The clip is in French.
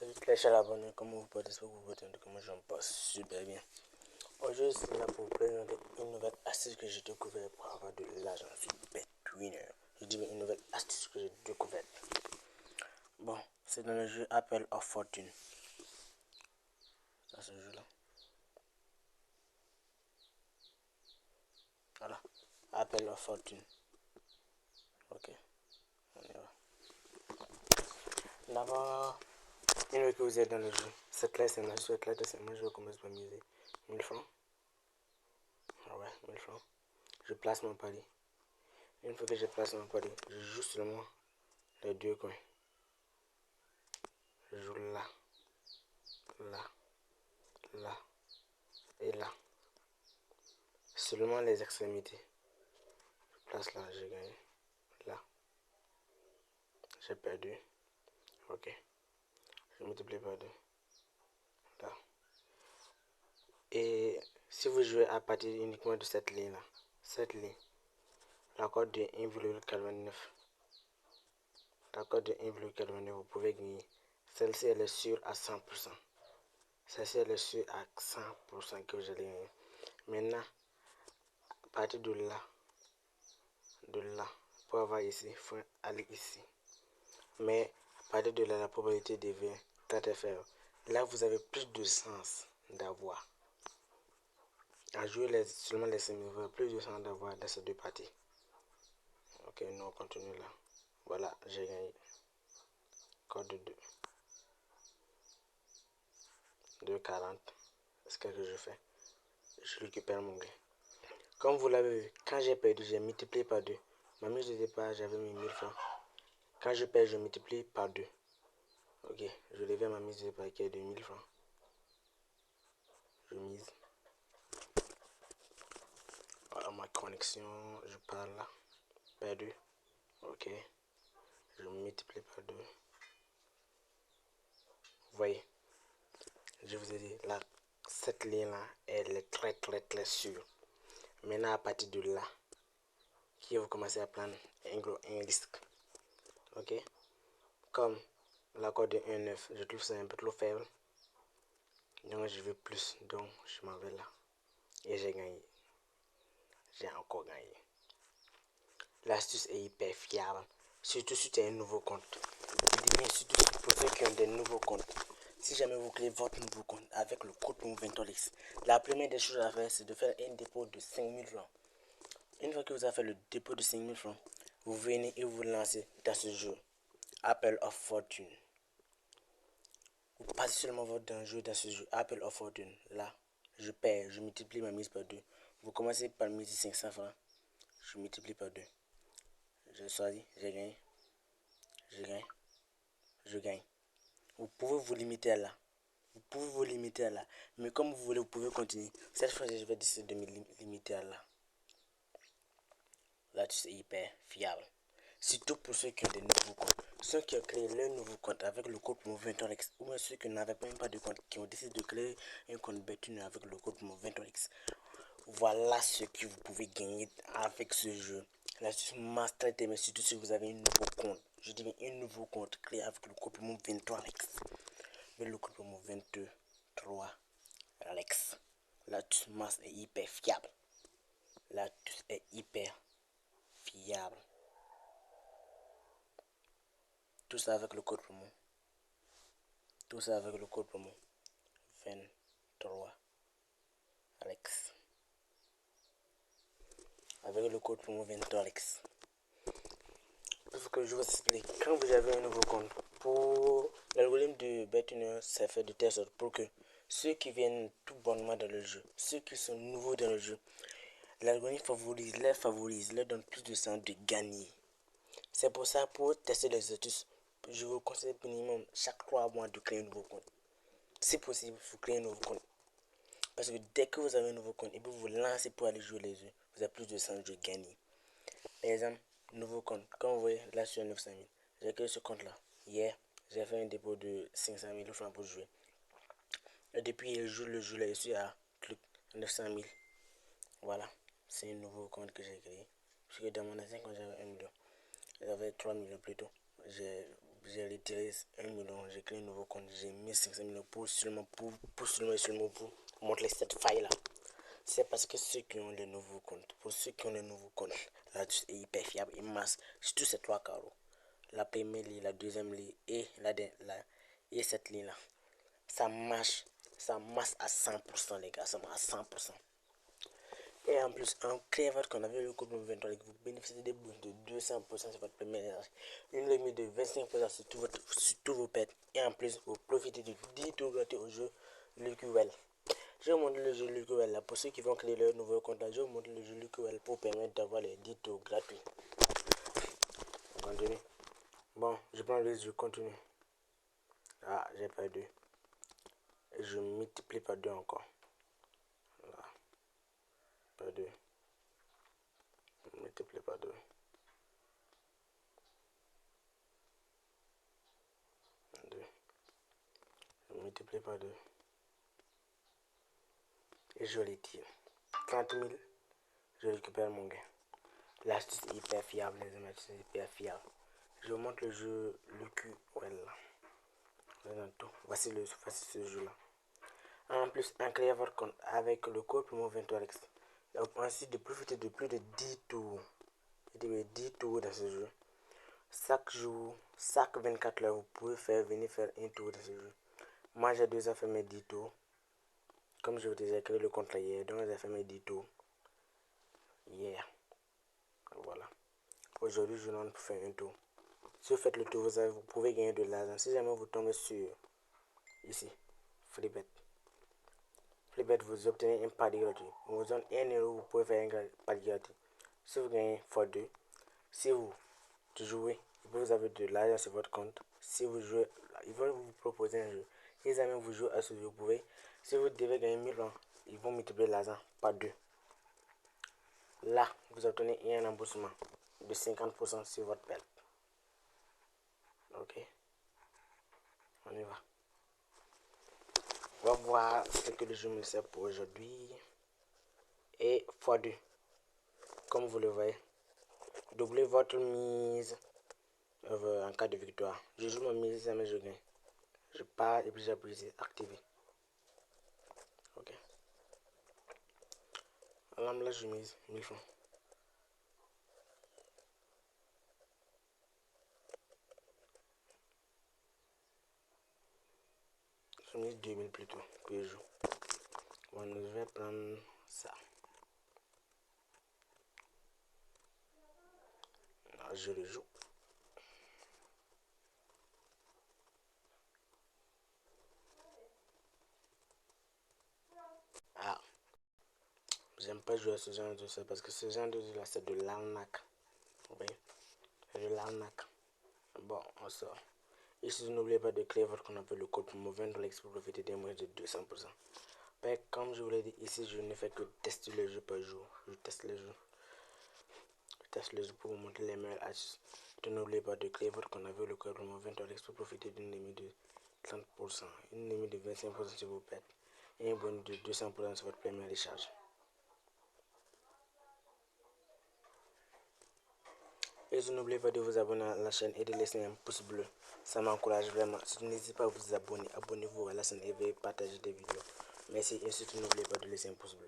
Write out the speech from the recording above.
Salut les chers abonnés, comment vous portez? J'espère que vous portez bien, comment je me passe super bien. Aujourd'hui, je suis là pour vous présenter une nouvelle astuce que j'ai découverte pour avoir de l'argent sur BetWinner. Je dis une nouvelle astuce que j'ai découverte. Bon, c'est dans le jeu Apple of Fortune. Dans ce jeu-là. Voilà, Apple of Fortune. Ok, on y va. D'abord, une fois que vous êtes dans le jeu, cette là c'est ma souhaite là, c'est moi je vais commencer par miser 1000 francs. Ah ouais, 1000 francs. Je place mon pari. Une fois que je place mon pari, je joue seulement les deux coins. Je joue là, là, là et là. Seulement les extrémités. Je place là, j'ai gagné. Là, j'ai perdu. Ok. Je multiplie par deux. Là. Et si vous jouez à partir uniquement de cette ligne-là, cette ligne, la cote de 1,89, la cote de 1,89, vous pouvez gagner. Celle-ci, elle est sûre à 100%. Celle-ci, elle est sûre à 100% que vous allez gagner. Maintenant, à partir de là, pour avoir ici, il faut aller ici. Mais à partir de là, la probabilité devient très faible. Là, vous avez plus de chance d'avoir. À jouer seulement les 5 000, vous avez plus de chance d'avoir dans ces deux parties. Ok, nous on continue là. Voilà, j'ai gagné. Code de 2. 2,40. Ce que je fais, je récupère mon gain. Comme vous l'avez vu, quand j'ai perdu, j'ai multiplié par 2. Ma mise de départ, j'avais mis 1000 francs. Quand je perds, je multiplie par 2. Ok, je levais ma mise de départ qui est de 1000 francs. Je mise. Voilà ma connexion, je parle là. Perdu. Ok, je multiplie par 2. Vous voyez, je vous ai dit, là, cette ligne-là, elle est très sûre. Maintenant, à partir de là, qui vous commencez à prendre un risque. Ok, comme l'accord de 1,9, je trouve ça un peu trop faible. Donc, je veux plus. Donc, je m'en vais là. Et j'ai gagné. J'ai encore gagné. L'astuce est hyper fiable. Surtout si tu as un nouveau compte. Je dis bien surtout pour ceux qui ont des nouveaux comptes. Si jamais vous créez votre nouveau compte avec le code promo 23X, la première des choses à faire, c'est de faire un dépôt de 5000 francs. Une fois que vous avez fait le dépôt de 5000 francs, vous venez et vous lancez dans ce jeu. Apple of Fortune. Vous passez seulement votre jeu dans ce jeu. Apple of Fortune. Là, je perds, je multiplie ma mise par 2. Vous commencez par miser 500 francs. Je multiplie par 2. Je choisis, j'ai gagné. Je gagne. Je gagne. Vous pouvez vous limiter à là. Vous pouvez vous limiter à là. Mais comme vous voulez, vous pouvez continuer. Cette fois, je vais décider de me limiter à là. Là, c'est hyper fiable. Surtout pour ceux qui ont des nouveaux comptes. Ceux qui ont créé leur nouveau compte avec le code promo 23X. Ou même ceux qui n'avaient même pas de compte, qui ont décidé de créer un compte BetWinner avec le code promo 23X. Voilà ce que vous pouvez gagner avec ce jeu. L'astuce master, mais surtout si vous avez un nouveau compte. Je dis bien un nouveau compte créé avec le code promo 23X. Avec le code promo 23X. L'astuce master est hyper fiable. L'astuce est hyper fiable. Tout ça avec le code promo. Tout ça avec le code promo 23X. Avec le code promo 23X. Parce que je vous explique. Quand vous avez un nouveau compte, pour l'algorithme de BetWinner, c'est fait de telle sorte pour que ceux qui viennent tout bonnement dans le jeu, ceux qui sont nouveaux dans le jeu, l'algorithme favorise, leur donne plus de chance de gagner. C'est pour ça, pour tester les astuces, je vous conseille minimum chaque 3 mois de créer un nouveau compte. Si possible, vous créez un nouveau compte. Parce que dès que vous avez un nouveau compte et que vous vous lancez pour aller jouer les jeux, vous avez plus de chances de gagner. Par exemple, nouveau compte. Comme vous voyez, là, je suis à 900 000. J'ai créé ce compte-là. Hier, j'ai fait un dépôt de 500 000 francs pour jouer. Et depuis le jeu, là, je suis à 900 000. Voilà. C'est un nouveau compte que j'ai créé. Parce que dans mon ancien compte, j'avais 1 million. J'avais 3 millions plutôt. J'ai j'ai retiré 1 million, j'ai créé un nouveau compte, j'ai mis 500 millions pour seulement pour montrer cette faille là. C'est parce que ceux qui ont les nouveaux comptes, pour ceux qui ont les nouveaux comptes, là est hyper fiable, il masse, surtout ces 3 carreaux. La première ligne, la deuxième ligne et et cette ligne là. Ça masse à 100% les gars, ça marche à 100%. Et en plus, en créant votre compte avec le code 23, vous bénéficiez des bonus de 200% sur votre premier échange, une limite de 25% sur tous vos pets. Et en plus, vous profitez de 10 tours gratuits au jeu LuckyWell. Je vais vous montrer le jeu LuckyWell là. Pour ceux qui vont créer leur nouveau compte là, je vais vous montrer le jeu LuckyWell pour permettre d'avoir les 10 tours gratuits. Continue. Bon, je prends le jeu, continue. Ah, j'ai perdu. Et je multiplie par 2 encore. Voilà. Par 2. Multiplie par 2. 2. Je multiplie par 2. Et je les tire. 30 000. Je récupère mon gain. L'astuce est hyper fiable, les amis. C'est hyper fiable. Je vous montre le jeu LuckyWell. Voici ce jeu là. En plus, en créant votre compte avec le code promo 23x, ainsi de profiter de plus de 10 tours. Et 10 tours dans ce jeu. Chaque jour, chaque 24 heures, vous pouvez venir faire un tour dans ce jeu. Moi, j'ai déjà fait mes 10 tours. Comme je vous disais, j'ai créé le compte hier, donc j'ai fait mes 10 tours hier. Voilà. Aujourd'hui, je demande pour faire un tour. Si vous faites le tour, vous pouvez gagner de l'argent. Si jamais vous tombez sur ici, Freebet. Freebet, vous obtenez un pari gratuit. On vous donne 1 euro, vous pouvez faire un pari gratuit. Si vous gagnez x2, si vous jouez, vous avez de l'argent sur votre compte. Si vous jouez, ils vont vous proposer un jeu. Si jamais vous jouez à ce jeu, vous pouvez. Si vous devez gagner 1000 francs, ils vont multiplier l'argent par 2. Là, vous obtenez un remboursement de 50% sur votre perte. Ok, on y va. On va voir ce que le jeu me sert pour aujourd'hui. Et x2. Comme vous le voyez, doublez votre mise en cas de victoire. Je joue ma mise, jamais je gagne. Je pars et puis j'appuie ici, activer. Ok. Alors là, je mise 1000 francs. Je mise 2000 plutôt, puis je joue. Bon, je vais prendre ça. Alors, je le joue. Ah, j'aime pas jouer à ce genre de jeu parce que ce genre de jeu là, c'est de l'arnaque. Oui, c'est de l'arnaque. Bon, on sort. Ici, n'oubliez pas de créer votre compte avec le code promo 20 pour profiter des moins de 200%. Mais comme je vous l'ai dit, ici, je ne fais que tester le jeu par jour. Je teste le jeu. Je teste le jeu pour vous montrer les meilleures astuces. N'oubliez pas de créer votre compte avec le code promo 20 pour profiter d'une limite de 30%, une limite de 25% sur vos pets et un bonus de 200% sur votre première recharge. Et n'oubliez pas de vous abonner à la chaîne et de laisser un pouce bleu. Ça m'encourage vraiment. Surtout n'hésitez pas à vous abonner. Abonnez-vous à la chaîne et veuillez partager des vidéos. Merci et surtout n'oubliez pas de laisser un pouce bleu.